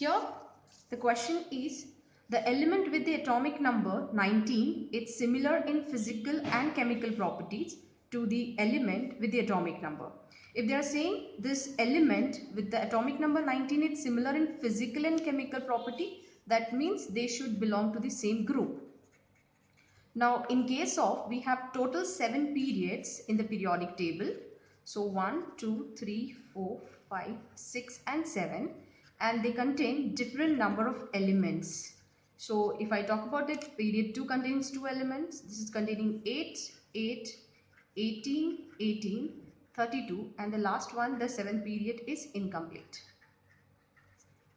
Here the question is the element with the atomic number 19 is similar in physical and chemical properties to the element with the atomic number. If they are saying this element with the atomic number 19 is similar in physical and chemical property, that means they should belong to the same group. Now in case of, we have total 7 periods in the periodic table. So 1, 2, 3, 4, 5, 6 and 7, and they contain different number of elements. So if I talk about it, period 2 contains 2 elements. This is containing 8, 8, 18, 18, 32, and the last one, the 7th period, is incomplete.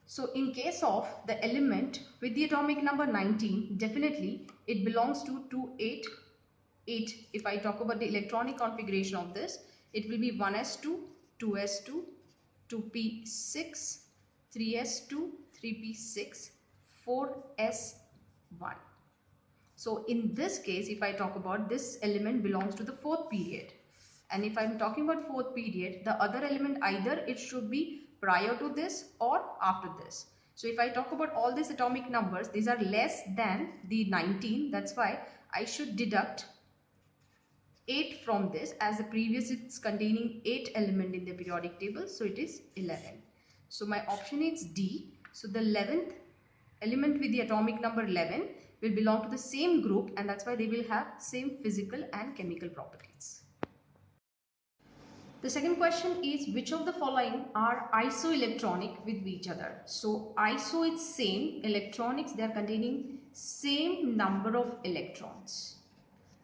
So in case of the element with the atomic number 19, definitely it belongs to 288. If I talk about the electronic configuration of this, it will be 1s2, 2s2, 2p6, 3s2, 3p6, 4s1. So in this case, if I talk about this element belongs to the 4th period. And if I'm talking about 4th period, the other element either it should be prior to this or after this. So if I talk about all these atomic numbers, these are less than the 19. That's why I should deduct 8 from this, as the previous it's containing 8 element in the periodic table. So it is 11. So my option is D. So the 11th element with the atomic number 11 will belong to the same group, and that's why they will have same physical and chemical properties. The second question is, which of the following are isoelectronic with each other? So iso is same, electronics they are containing same number of electrons.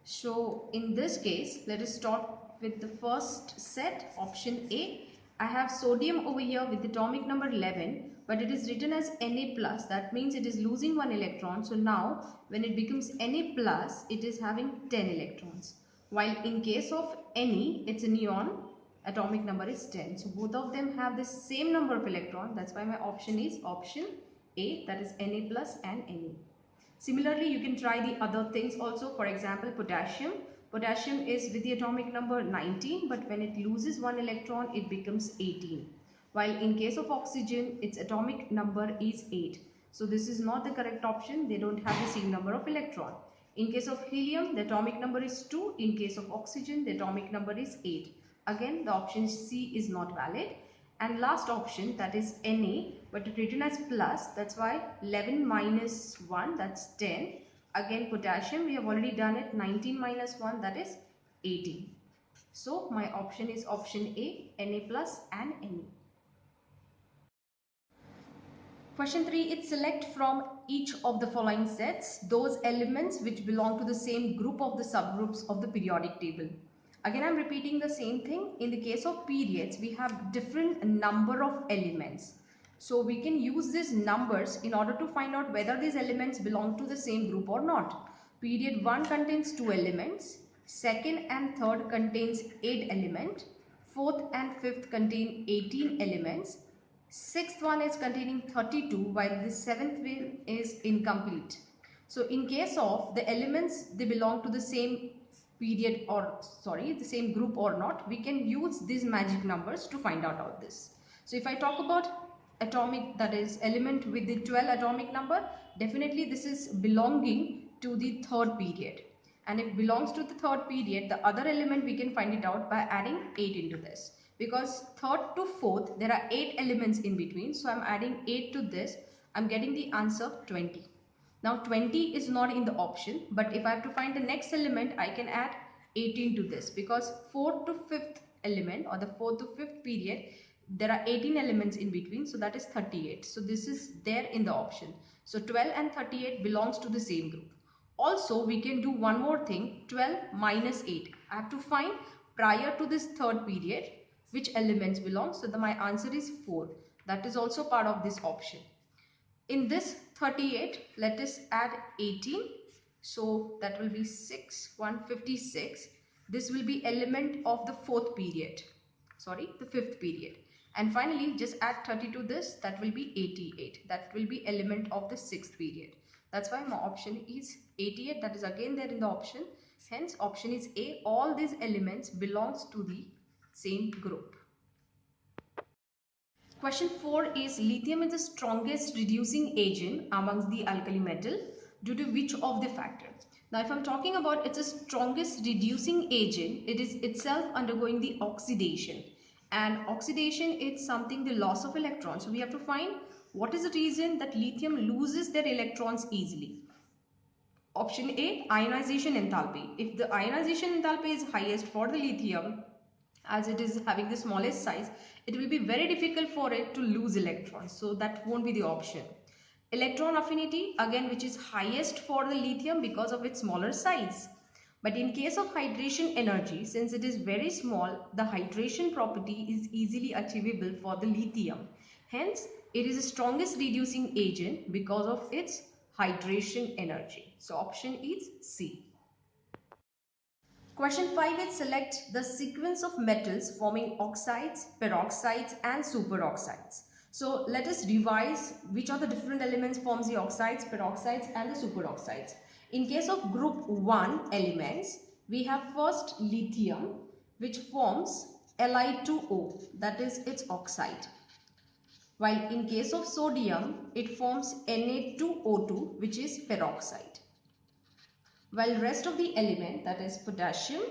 So in this case, let us start with the first set, option A. I have sodium over here with atomic number 11, but it is written as Na+. That means it is losing 1 electron. So now when it becomes Na+, it is having 10 electrons. While in case of Ne, it's a neon, atomic number is 10. So both of them have the same number of electrons. That's why my option is option A, that is Na+ and Ne. Similarly, you can try the other things also. For example, potassium. Potassium is with the atomic number 19, but when it loses 1 electron, it becomes 18. While in case of oxygen, its atomic number is 8. So this is not the correct option. They don't have the same number of electron. In case of helium, the atomic number is 2. In case of oxygen, the atomic number is 8. Again, the option C is not valid. And last option, that is Na, but it written as plus, that's why 11 minus 1, that's 10. Again, potassium, we have already done it, 19 minus 1, that is 18. So my option is option A, Na plus and Ne. Question 3 is, select from each of the following sets those elements which belong to the same group of the subgroups of the periodic table. Again, I'm repeating the same thing. In the case of periods, we have different number of elements. So we can use these numbers in order to find out whether these elements belong to the same group or not. Period 1 contains 2 elements. Second and third contains 8 elements. Fourth and fifth contain 18 elements. Sixth one is containing 32, while the seventh one is incomplete. So in case of the elements, they belong to the same period or the same group or not, we can use these magic numbers to find out all this. So if I talk about atomic, that is element with the 12 atomic number, definitely this is belonging to the third period. And if it belongs to the third period, the other element we can find it out by adding 8 into this. Because third to fourth, there are 8 elements in between. So I'm adding 8 to this. I'm getting the answer 20. Now 20 is not in the option, but if I have to find the next element, I can add 18 to this, because 4th to 5th element, or the 4th to 5th period, there are 18 elements in between, so that is 38. So this is there in the option. So 12 and 38 belongs to the same group. Also, we can do one more thing, 12 minus 8. I have to find prior to this third period which elements belong. So my answer is 4. That is also part of this option. In this 38, let us add 18. So that will be 6, 156. This will be element of the fourth period. Sorry, the fifth period. And finally, just add 30 to this. That will be 88. That will be element of the sixth period. That's why my option is 88. That is again there in the option. Hence, option is A. All these elements belongs to the same group. Question 4 is lithium is the strongest reducing agent amongst the alkali metal due to which of the factor? Now if I'm talking about it's the strongest reducing agent, it is itself undergoing the oxidation, and oxidation is something the loss of electrons. So we have to find what is the reason that lithium loses their electrons easily. Option A, ionization enthalpy. If the ionization enthalpy is highest for the lithium, as it is having the smallest size, it will be very difficult for it to lose electrons. So that won't be the option. Electron affinity, again, which is highest for the lithium because of its smaller size. But in case of hydration energy, since it is very small, the hydration property is easily achievable for the lithium. Hence, it is the strongest reducing agent because of its hydration energy. So option is C. Question 5 is select the sequence of metals forming oxides, peroxides and superoxides. So let us revise which are the different elements forms the oxides, peroxides and the superoxides. In case of group 1 elements, we have first lithium, which forms Li2O, that is its oxide. While in case of sodium, it forms Na2O2, which is peroxide. While rest of the element, that is potassium,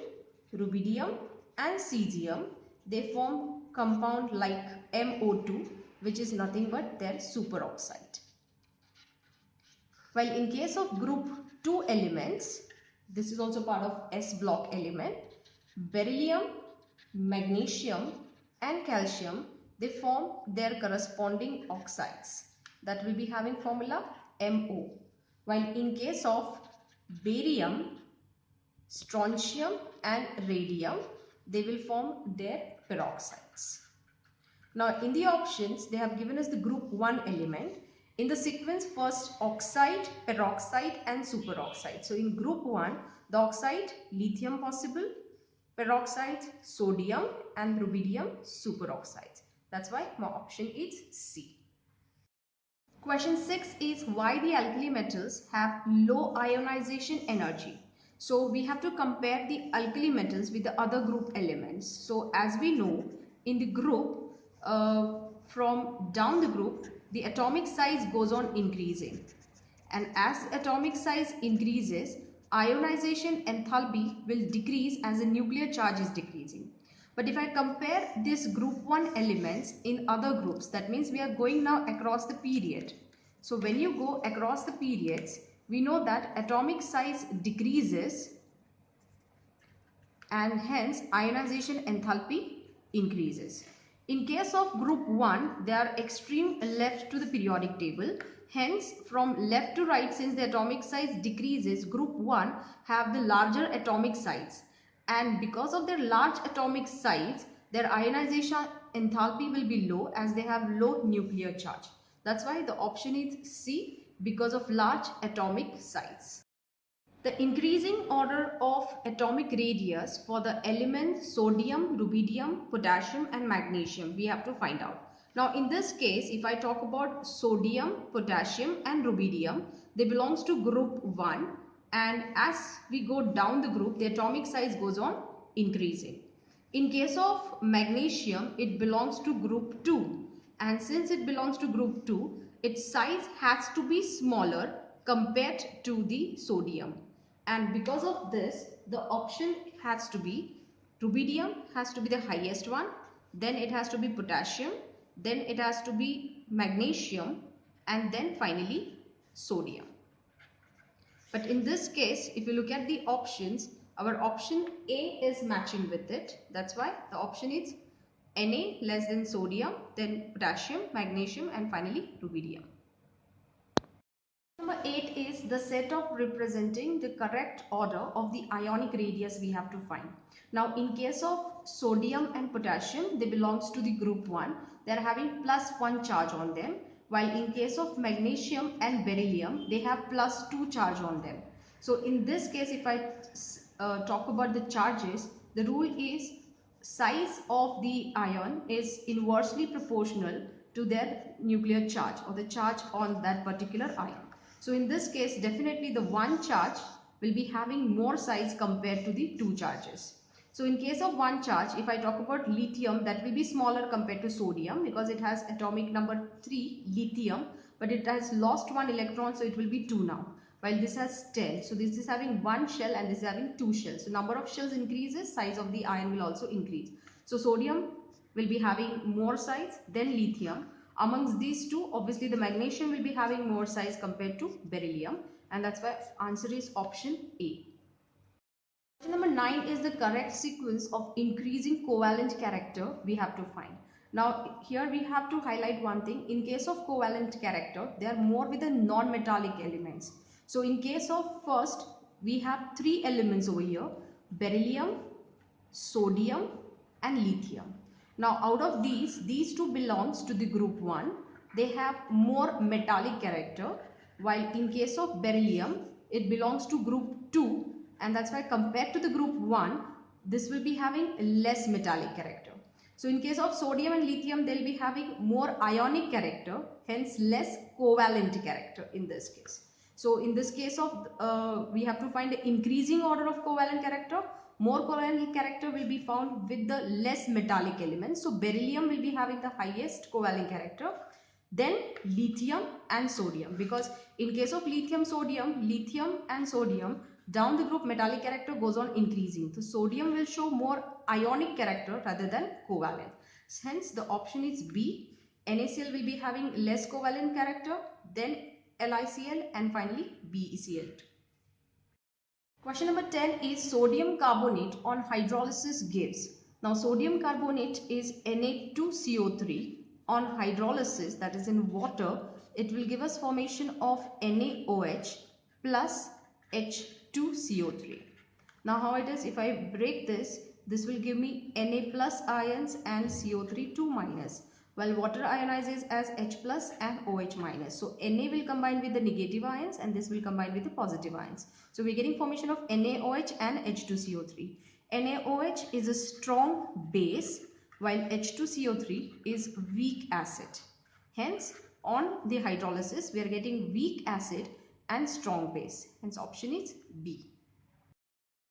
rubidium and cesium, they form compound like MO2, which is nothing but their superoxide. While in case of group 2 elements, this is also part of S block element, beryllium, magnesium and calcium, they form their corresponding oxides. That will be having formula MO. While in case of barium, strontium and radium, they will form their peroxides. Now in the options, they have given us the group 1 element. In the sequence, first oxide, peroxide and superoxide. So in group 1, the oxide, lithium possible, peroxide, sodium and rubidium, superoxides. That's why my option is C. Question 6 is why the alkali metals have low ionization energy. So we have to compare the alkali metals with the other group elements. So as we know, in the group, from down the group, the atomic size goes on increasing. And as atomic size increases, ionization enthalpy will decrease as the nuclear charge is decreasing. But if I compare this group 1 elements in other groups, that means we are going now across the period. So when you go across the periods, we know that atomic size decreases and hence ionization enthalpy increases. In case of group 1, they are extreme left to the periodic table. Hence, from left to right, since the atomic size decreases, group 1 have the larger atomic size. And because of their large atomic size, their ionization enthalpy will be low as they have low nuclear charge. That's why the option is C, because of large atomic size. The increasing order of atomic radius for the elements sodium, rubidium, potassium and magnesium we have to find out. Now in this case, if I talk about sodium, potassium and rubidium, they belongs to group 1, and as we go down the group, the atomic size goes on increasing. In case of magnesium, it belongs to group 2, and since it belongs to group 2, its size has to be smaller compared to the sodium. And because of this, the option has to be rubidium has to be the highest one, then it has to be potassium, then it has to be magnesium, and then finally sodium. But in this case, if you look at the options, our option A is matching with it. That's why the option is Na less than sodium, then potassium, magnesium, and finally rubidium. Number 8 is the set of representing the correct order of the ionic radius we have to find. Now in case of sodium and potassium, they belongs to the group 1. They are having +1 charge on them. While in case of magnesium and beryllium, they have +2 charge on them. So in this case, if I talk about the charges, the rule is size of the ion is inversely proportional to their nuclear charge or the charge on that particular ion. So in this case, definitely the one charge will be having more size compared to the two charges. So in case of one charge, if I talk about lithium, that will be smaller compared to sodium because it has atomic number 3, lithium, but it has lost 1 electron, so it will be 2 now. While this has 10, so this is having 1 shell and this is having 2 shells. So number of shells increases, size of the ion will also increase. So sodium will be having more size than lithium. Amongst these two, obviously the magnesium will be having more size compared to beryllium, and that's why answer is option A. Question number 9 is the correct sequence of increasing covalent character we have to find. Now here we have to highlight one thing. In case of covalent character, they are more with the non-metallic elements. So in case of first, we have 3 elements over here: beryllium, sodium and lithium. Now out of these two belongs to the group 1. They have more metallic character, while in case of beryllium, it belongs to group 2, and that's why compared to the group 1, this will be having less metallic character. So in case of sodium and lithium, they'll be having more ionic character, hence less covalent character in this case. So in this case of we have to find the increasing order of covalent character. More covalent character will be found with the less metallic elements. So beryllium will be having the highest covalent character, then lithium and sodium, because in case of lithium and sodium, down the group metallic character goes on increasing. So sodium will show more ionic character rather than covalent. Hence the option is B. NaCl will be having less covalent character, then LiCl, and finally BeCl2. Question number 10 is sodium carbonate on hydrolysis gives. Now sodium carbonate is Na2CO3. On hydrolysis, that is in water, it will give us formation of NaOH plus H2CO3. Now how it is, if I break this will give me Na plus ions and CO3 2 minus. While water ionizes as H plus and OH minus. So Na will combine with the negative ions and this will combine with the positive ions. So we're getting formation of NaOH and H2CO3. NaOH is a strong base while H2CO3 is weak acid. Hence on the hydrolysis we are getting weak acid and strong base. Hence option is B.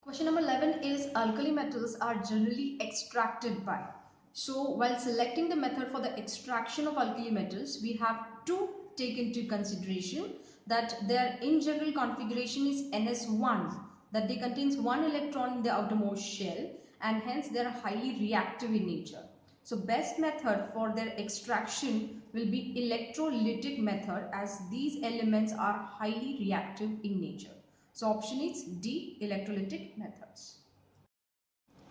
Question number 11 is alkali metals are generally extracted by. So while selecting the method for the extraction of alkali metals, we have to take into consideration that their in general configuration is NS1, that they contains 1 electron in the outermost shell and hence they are highly reactive in nature. So best method for their extraction will be electrolytic method, as these elements are highly reactive in nature. So option is D, electrolytic methods.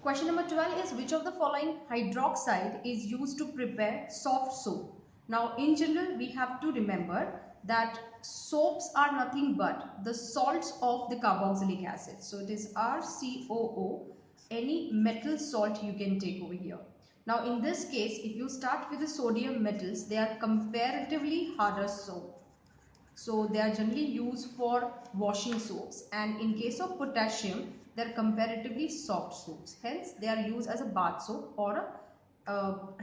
Question number 12 is which of the following hydroxide is used to prepare soft soap? Now in general we have to remember that soaps are nothing but the salts of the carboxylic acid. So it is RCOO, any metal salt you can take over here. Now in this case, if you start with the sodium metals, they are comparatively harder soap. So they are generally used for washing soaps, and in case of potassium they are comparatively soft soaps, hence they are used as a bath soap or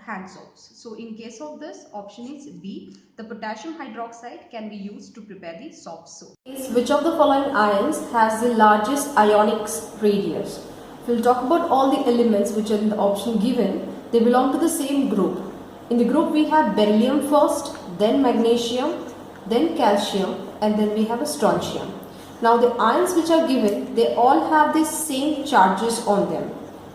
hand soaps. So in case of this, option is B, the potassium hydroxide can be used to prepare the soft soap. Which of the following ions has the largest ionic radius? We'll talk about all the elements which are in the option given. They belong to the same group. In the group we have beryllium first, then magnesium, then calcium, and then we have a strontium. Now the ions which are given, they all have the same charges on them.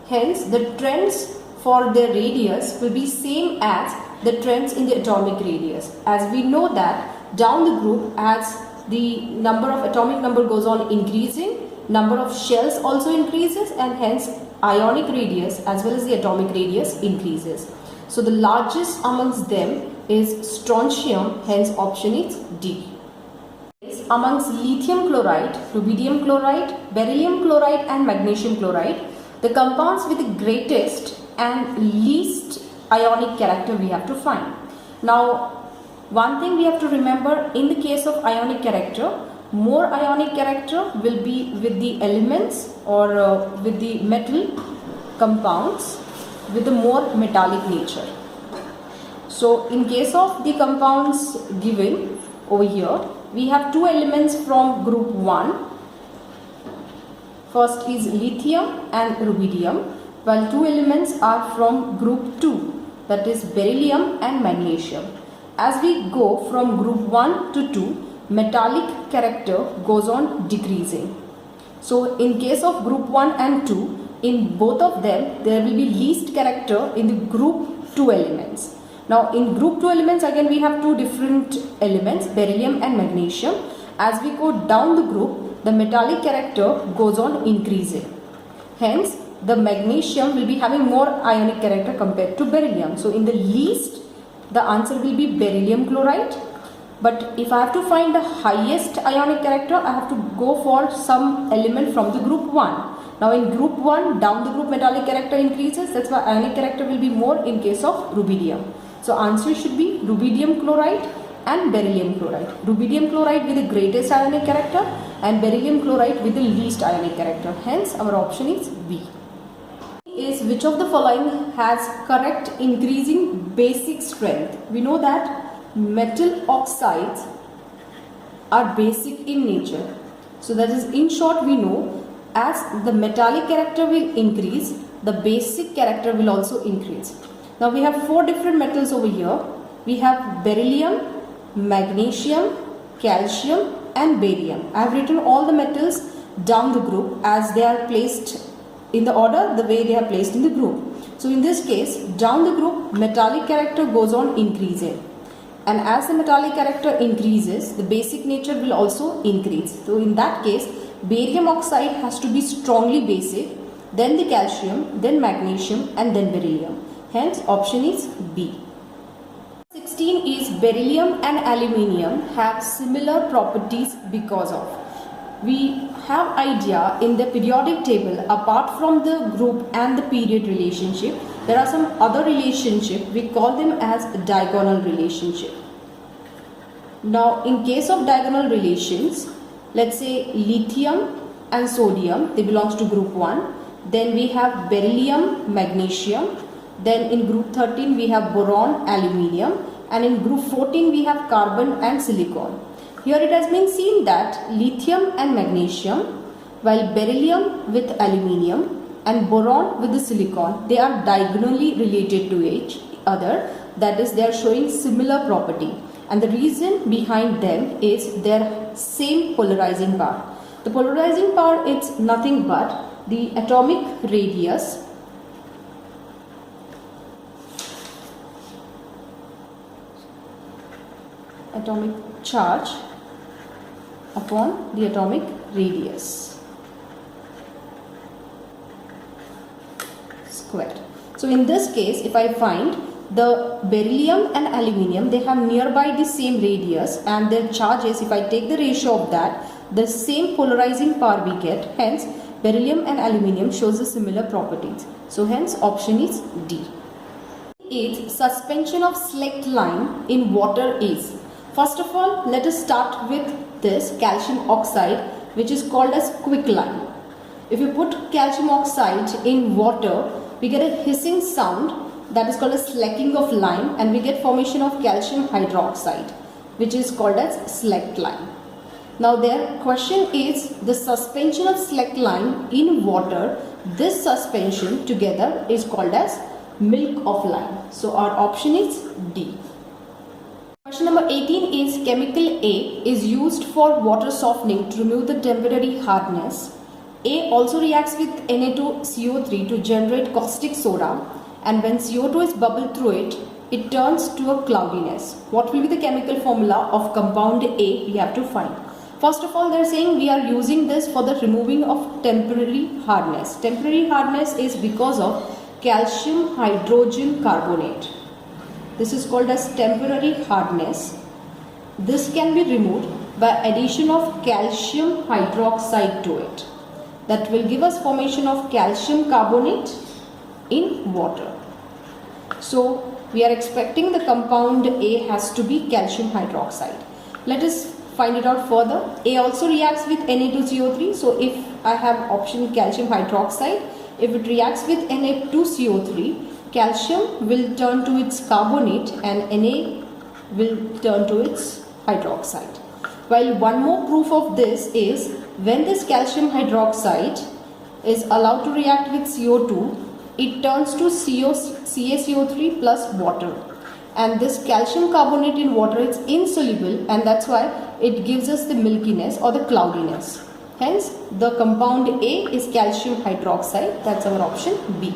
Hence the trends for their radius will be same as the trends in the atomic radius. As we know that down the group, as the number of atomic number goes on increasing, number of shells also increases, and hence ionic radius as well as the atomic radius increases. So the largest amongst them is strontium, hence option is D. Amongst lithium chloride, rubidium chloride, beryllium chloride and magnesium chloride, the compounds with the greatest and least ionic character we have to find. Now one thing we have to remember, in the case of ionic character, more ionic character will be with the elements or with the metal compounds with the more metallic nature. So in case of the compounds given over here, we have 2 elements from group 1. First is lithium and rubidium. while two elements are from group 2, that is beryllium and magnesium. As we go from group 1 to 2, metallic character goes on decreasing. So in case of group 1 and 2, in both of them there will be least character in the group 2 elements. Now in group 2 elements again we have two different elements, beryllium and magnesium. As we go down the group, the metallic character goes on increasing. Hence the magnesium will be having more ionic character compared to beryllium. So in the least the answer will be beryllium chloride. But if I have to find the highest ionic character, I have to go for some element from the group 1. Now in group 1, down the group metallic character increases. That's why ionic character will be more in case of rubidium. So answer should be rubidium chloride and beryllium chloride. Rubidium chloride with the greatest ionic character and beryllium chloride with the least ionic character. Hence our option is B. Is which of the following has correct increasing basic strength? We know that metal oxides are basic in nature. So that is, in short, we know as the metallic character will increase, the basic character will also increase. Now we have four different metals over here. We have beryllium, magnesium, calcium and barium. I have written all the metals down the group as they are placed in the order the way they are placed in the group. So in this case, down the group metallic character goes on increasing. And as the metallic character increases, the basic nature will also increase. So in that case, barium oxide has to be strongly basic, then the calcium, then magnesium and then beryllium. Hence option is B. 16 is beryllium and aluminium have similar properties because of. We have idea in the periodic table, apart from the group and the period relationship, there are some other relationship. We call them as diagonal relationship. Now in case of diagonal relations, let's say lithium and sodium, they belongs to group 1. Then we have beryllium, magnesium. Then in group 13 we have boron, aluminium. And in group 14 we have carbon and silicon. Here it has been seen that lithium and magnesium, while beryllium with aluminium and boron with the silicon, they are diagonally related to each other. That is, they are showing similar property. And the reason behind them is their same polarizing power. The polarizing power is nothing but the atomic radius atomic charge upon the atomic radius squared. So in this case, if I find the beryllium and aluminium, they have nearby the same radius and their charges, if I take the ratio of that, the same polarizing power we get. Hence beryllium and aluminium shows the similar properties. So hence option is D. 8. Suspension of select line in water is. First of all, let us start with this calcium oxide, which is called as quicklime. If you put calcium oxide in water, we get a hissing sound, that is called as slacking of lime, and we get formation of calcium hydroxide, which is called as select lime. Now their question is the suspension of select lime in water. This suspension together is called as milk of lime. So our option is D. Question number 18 is chemical A is used for water softening to remove the temporary hardness. A also reacts with Na2CO3 to generate caustic soda, and when CO2 is bubbled through it, it turns to a cloudiness. What will be the chemical formula of compound A we have to find? First of all, they are saying we are using this for the removing of temporary hardness. Temporary hardness is because of calcium hydrogen carbonate. This is called as temporary hardness. This can be removed by addition of calcium hydroxide to it. That will give us formation of calcium carbonate in water. So we are expecting the compound A has to be calcium hydroxide. Let us find it out further. A also reacts with Na2CO3. So if I have option calcium hydroxide, if it reacts with Na2CO3, calcium will turn to its carbonate and Na will turn to its hydroxide. While one more proof of this is when this calcium hydroxide is allowed to react with CO2, it turns to CaCO3 plus water. And this calcium carbonate in water is insoluble, and that's why it gives us the milkiness or the cloudiness. Hence, the compound A is calcium hydroxide. That's our option B.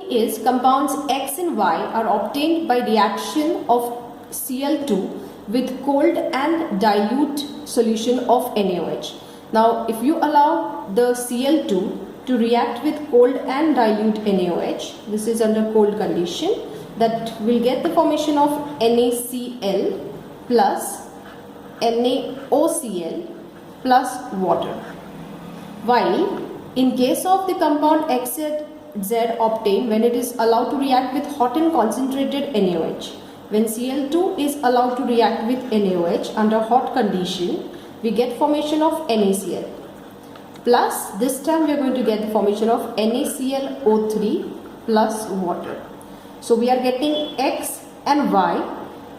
Is compounds X and Y are obtained by reaction of Cl2 with cold and dilute solution of NaOH. Now, if you allow the Cl2 to react with cold and dilute NaOH, this is under cold condition, that will get the formation of NaCl plus NaOCl plus water. While in case of the compound XZ obtained when it is allowed to react with hot and concentrated NaOH. When Cl2 is allowed to react with NaOH under hot condition, we get formation of NaCl. Plus, this time we are going to get the formation of NaClO3 plus water. So we are getting X and Y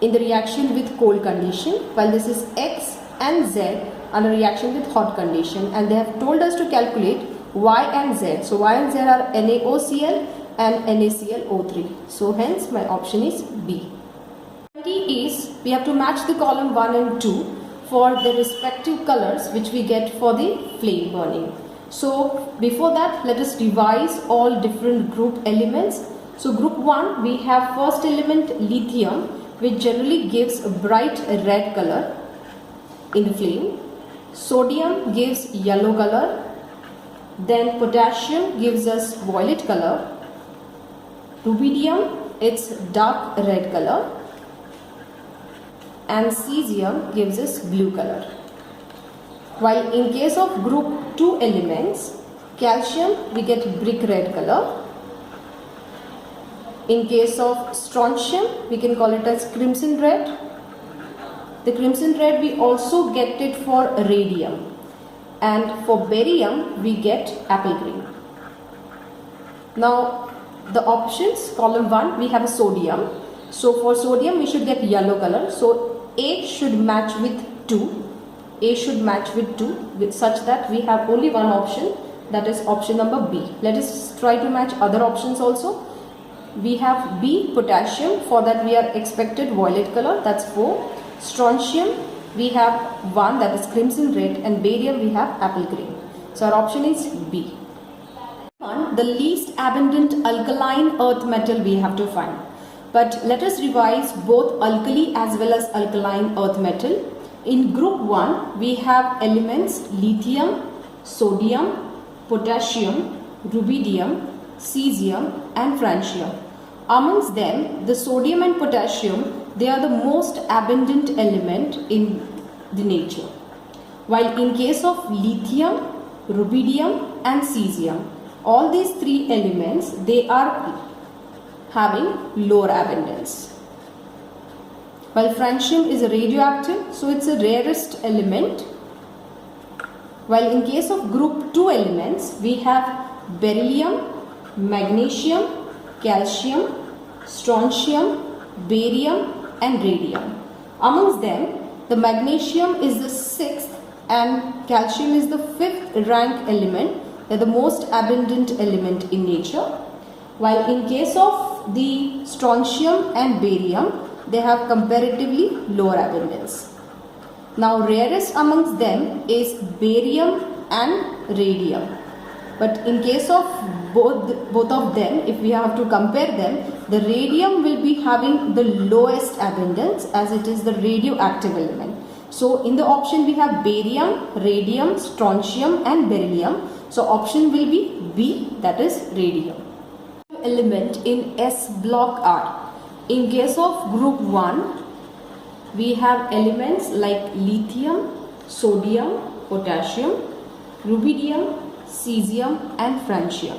in the reaction with cold condition, while this is X and Z under reaction with hot condition, and they have told us to calculate Y and Z. So Y and Z are NaOCl and NaClO3. So hence my option is B. Is we have to match the column 1 and 2 for the respective colors which we get for the flame burning. So before that, let us revise all different group elements. So group 1, we have first element lithium, which generally gives a bright red color in the flame. Sodium gives yellow color. Then potassium gives us violet color. Rubidium, it's dark red color. And cesium gives us blue color. While in case of group 2 elements, calcium, we get brick red color. In case of strontium, we can call it as crimson red. The crimson red we also get it for radium. And for barium, we get apple green. Now, the options, column 1, we have a sodium. So for sodium, we should get yellow color. So A should match with 2. A should match with 2 with such that we have only one option, that is option number B. Let us try to match other options also. We have B, potassium, for that we are expected violet color, that's 4. Strontium, we have 1, that is crimson red, and barium we have apple green. So our option is B. The least abundant alkaline earth metal we have to find. But let us revise both alkali as well as alkaline earth metal. In group 1, we have elements lithium, sodium, potassium, rubidium, cesium and francium. Amongst them, the sodium and potassium, they are the most abundant element in the nature. While in case of lithium, rubidium and cesium, all these three elements, they are having lower abundance. While francium is radioactive, so it's a rarest element. While in case of group 2 elements, we have beryllium, magnesium, calcium, strontium, barium and radium. Amongst them, the magnesium is the 6th and calcium is the 5th rank element. They are the most abundant element in nature. While in case of the strontium and barium, they have comparatively lower abundance. Now rarest amongst them is barium and radium. But in case of both of them, if we have to compare them, the radium will be having the lowest abundance as it is the radioactive element. So in the option we have barium, radium, strontium and beryllium. So option will be B, that is radium. Element in S block are. In case of group 1, we have elements like lithium, sodium, potassium, rubidium, cesium and francium.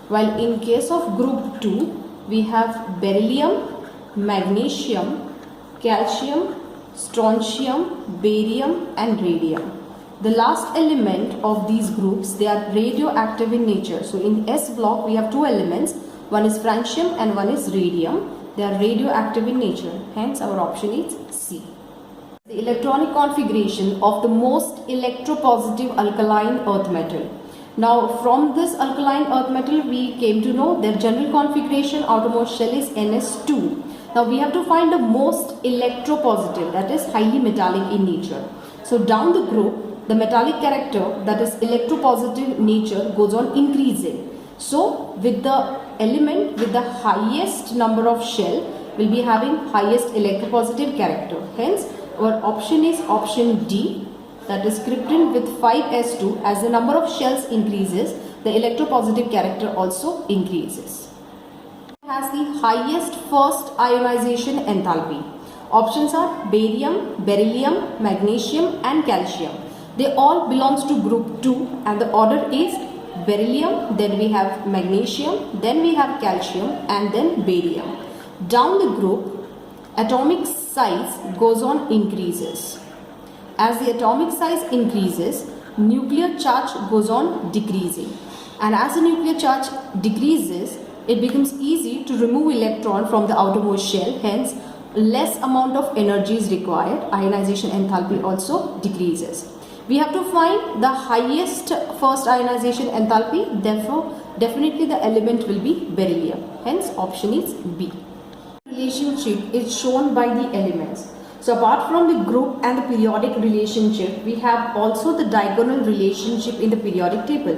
While in case of group 2, we have beryllium, magnesium, calcium, strontium, barium and radium. The last element of these groups, they are radioactive in nature. So in S block, we have two elements. One is francium and one is radium. They are radioactive in nature. Hence our option is C. The electronic configuration of the most electropositive alkaline earth metal. Now from this alkaline earth metal we came to know their general configuration outermost shell is Ns2. Now we have to find the most electropositive, that is highly metallic in nature. So down the group, the metallic character, that is electropositive nature, goes on increasing. So with the element with the highest number of shell will be having highest electropositive character. Hence our option is option D, that is krypton with 5s2. As the number of shells increases, the electropositive character also increases. Has the highest first ionization enthalpy. Options are barium, beryllium, magnesium and calcium. They all belongs to group 2 and the order is beryllium, then we have magnesium, then we have calcium and then barium. Down the group, atomic size goes on increases. As the atomic size increases, nuclear charge goes on decreasing. And as the nuclear charge decreases, it becomes easy to remove electron from the outermost shell, hence less amount of energy is required. Ionization enthalpy also decreases. We have to find the highest first ionization enthalpy, therefore definitely the element will be beryllium, hence option is B. Relationship is shown by the elements. So apart from the group and the periodic relationship, we have also the diagonal relationship in the periodic table.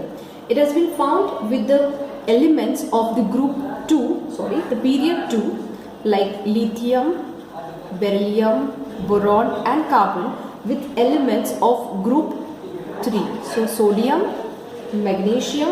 It has been found with the elements of the group 2, the period 2, like lithium, beryllium, boron and carbon, with elements of group 3. So sodium, magnesium,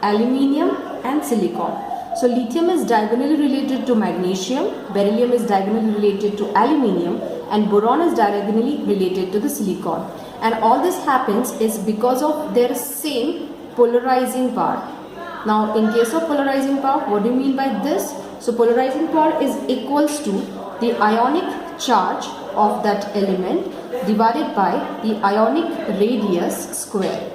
aluminium and silicon. So lithium is diagonally related to magnesium, beryllium is diagonally related to aluminium and boron is diagonally related to the silicon. And all this happens is because of their same polarizing power. Now in case of polarizing power, what do you mean by this? So polarizing power is equals to the ionic charge of that element divided by the ionic radius square.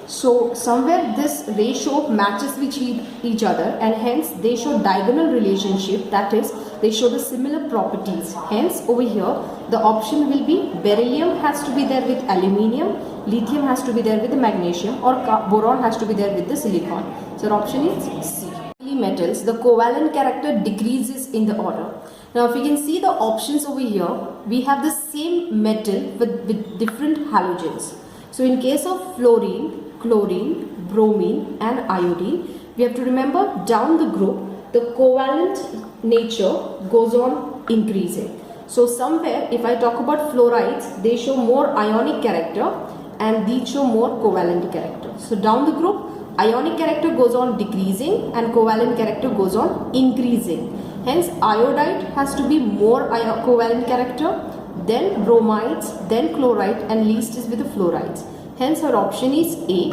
So somewhere this ratio matches with each other and hence they show diagonal relationship, that is they show the similar properties. Hence over here the option will be beryllium has to be there with aluminium, lithium has to be there with the magnesium or boron has to be there with the silicon. So our option is C. Metals, the covalent character decreases in the order. Now if you can see the options over here, we have the same metal with different halogens. So in case of fluorine, chlorine, bromine and iodine, we have to remember down the group, the covalent nature goes on increasing. So somewhere if I talk about fluorides, they show more ionic character and these show more covalent character. So down the group, ionic character goes on decreasing and covalent character goes on increasing. Hence iodide has to be more covalent character, then bromides, then chloride and least is with the fluorides. Hence our option is A,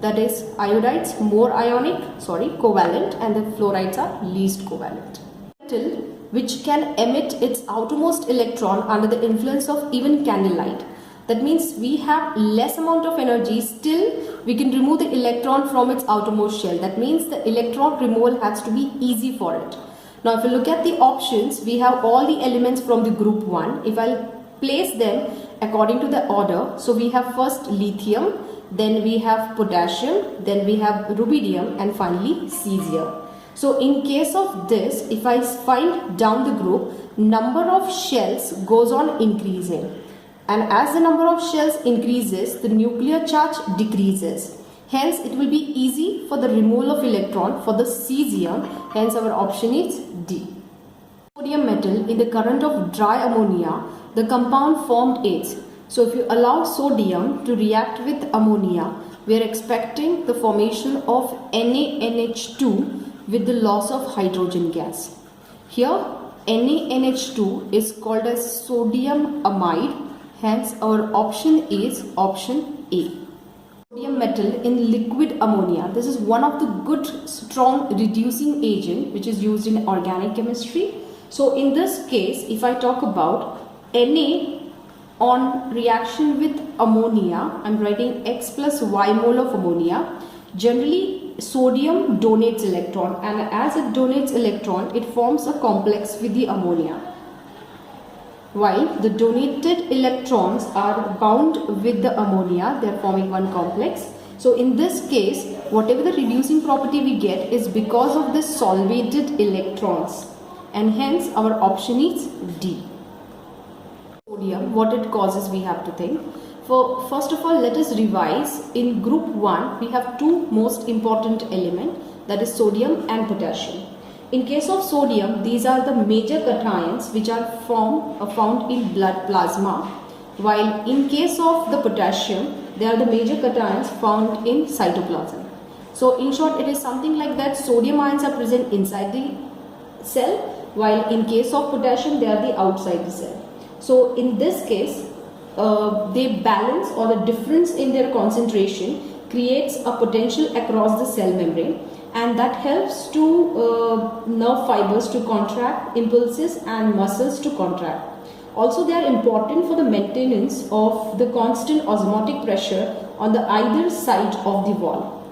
that is iodides more covalent and the fluorides are least covalent. Metal which can emit its outermost electron under the influence of even candlelight. That means we have less amount of energy, still we can remove the electron from its outermost shell. That means the electron removal has to be easy for it. Now if you look at the options, we have all the elements from the group 1. If I'll place them according to the order, so we have first lithium, then we have potassium, then we have rubidium and finally cesium. So in case of this, if I find down the group, number of shells goes on increasing. And as the number of shells increases, the nuclear charge decreases. Hence, it will be easy for the removal of electron for the cesium. Hence, our option is D. Sodium metal in the current of dry ammonia, the compound formed is. So, if you allow sodium to react with ammonia, we are expecting the formation of NaNH2 with the loss of hydrogen gas. Here, NaNH2 is called as sodium amide. Hence, our option is option A. Sodium metal in liquid ammonia. This is one of the good strong reducing agent which is used in organic chemistry. So, in this case, if I talk about Na on reaction with ammonia, I am writing X plus Y mole of ammonia. Generally, sodium donates electron, and as it donates electron, it forms a complex with the ammonia. While the donated electrons are bound with the ammonia, they are forming one complex. So in this case, whatever the reducing property we get is because of the solvated electrons, and hence our option is D. Sodium, what it causes we have to think. First of all, let us revise. In group 1, we have two most important elements, that is sodium and potassium. In case of sodium, these are the major cations which are found in blood plasma, while in case of the potassium, they are the major cations found in cytoplasm. So in short, it is something like that: sodium ions are present inside the cell, while in case of potassium, they are the outside the cell. So in this case, they balance, or the difference in their concentration creates a potential across the cell membrane, and that helps to nerve fibers to contract, impulses and muscles to contract. Also, they are important for the maintenance of the constant osmotic pressure on the either side of the wall.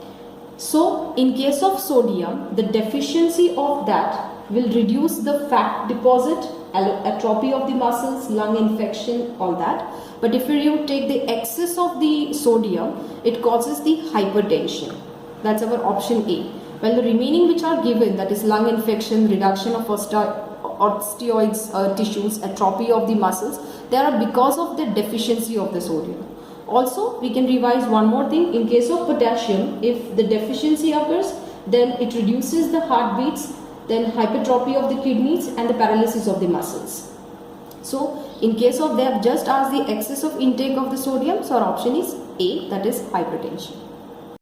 So in case of sodium, the deficiency of that will reduce the fat deposit, atrophy of the muscles, lung infection, all that. But if you take the excess of the sodium, it causes the hypertension. That's our option A. While the remaining which are given, that is lung infection, reduction of osteoids tissues, atrophy of the muscles, they are because of the deficiency of the sodium. Also, we can revise one more thing. In case of potassium, if the deficiency occurs, then it reduces the heartbeats, then hypertrophy of the kidneys and the paralysis of the muscles. So in case of, they have just asked the excess of intake of the sodium, so our option is A, that is hypertension.